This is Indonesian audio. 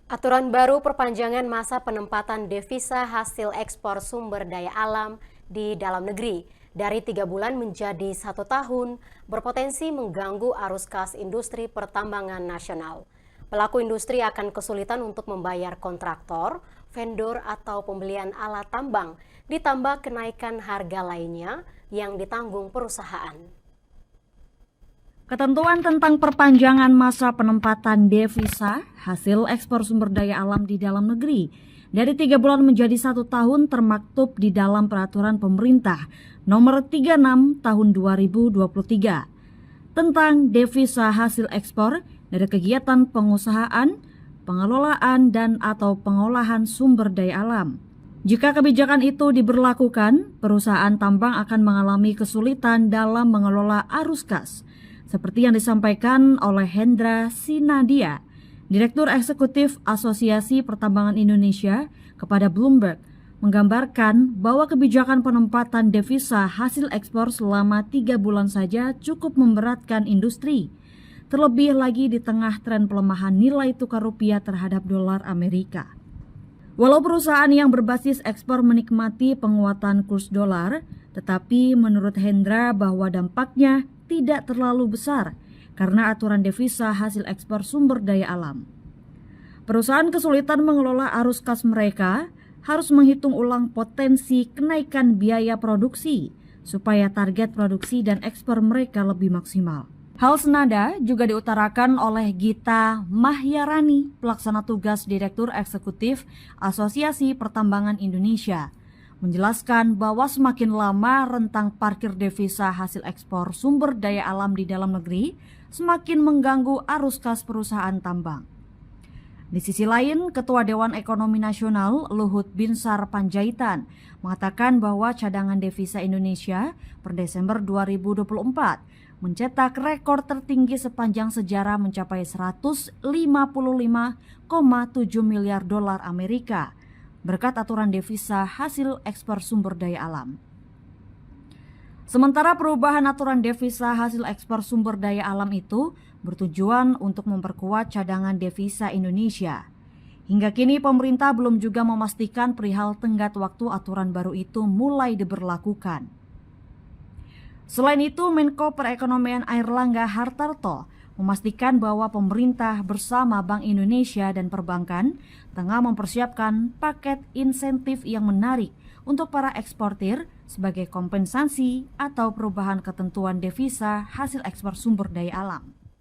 Aturan baru perpanjangan masa penempatan devisa hasil ekspor sumber daya alam di dalam negeri dari 3 bulan menjadi 1 tahun berpotensi mengganggu arus kas industri pertambangan nasional. Pelaku industri akan kesulitan untuk membayar kontraktor, vendor atau pembelian alat tambang, ditambah kenaikan harga lainnya yang ditanggung perusahaan. Ketentuan tentang perpanjangan masa penempatan devisa hasil ekspor sumber daya alam di dalam negeri dari 3 bulan menjadi 1 tahun termaktub di dalam peraturan pemerintah nomor 36 tahun 2023 tentang devisa hasil ekspor dari kegiatan pengusahaan, pengelolaan dan atau pengolahan sumber daya alam. Jika kebijakan itu diberlakukan, perusahaan tambang akan mengalami kesulitan dalam mengelola arus kas. Seperti yang disampaikan oleh Hendra Sinadia, Direktur Eksekutif Asosiasi Pertambangan Indonesia kepada Bloomberg, menggambarkan bahwa kebijakan penempatan devisa hasil ekspor selama 3 bulan saja cukup memberatkan industri. Terlebih lagi di tengah tren pelemahan nilai tukar rupiah terhadap dolar Amerika. Walau perusahaan yang berbasis ekspor menikmati penguatan kurs dolar, tetapi menurut Hendra bahwa dampaknya tidak terlalu besar karena aturan devisa hasil ekspor sumber daya alam. Perusahaan kesulitan mengelola arus kas mereka harus menghitung ulang potensi kenaikan biaya produksi supaya target produksi dan ekspor mereka lebih maksimal. Hal senada juga diutarakan oleh Gita Mahyarani, pelaksana tugas Direktur Eksekutif Asosiasi Pertambangan Indonesia, menjelaskan bahwa semakin lama rentang parkir devisa hasil ekspor sumber daya alam di dalam negeri, semakin mengganggu arus kas perusahaan tambang. Di sisi lain, Ketua Dewan Ekonomi Nasional Luhut Binsar Panjaitan mengatakan bahwa cadangan devisa Indonesia per Desember 2024 mencetak rekor tertinggi sepanjang sejarah mencapai 155,7 miliar dolar Amerika berkat aturan devisa hasil ekspor sumber daya alam. Sementara perubahan aturan devisa hasil ekspor sumber daya alam itu bertujuan untuk memperkuat cadangan devisa Indonesia. Hingga kini pemerintah belum juga memastikan perihal tenggat waktu aturan baru itu mulai diberlakukan. Selain itu, Menko Perekonomian Airlangga Hartarto memastikan bahwa pemerintah bersama Bank Indonesia dan perbankan tengah mempersiapkan paket insentif yang menarik untuk para eksportir sebagai kompensasi atau perubahan ketentuan devisa hasil ekspor sumber daya alam.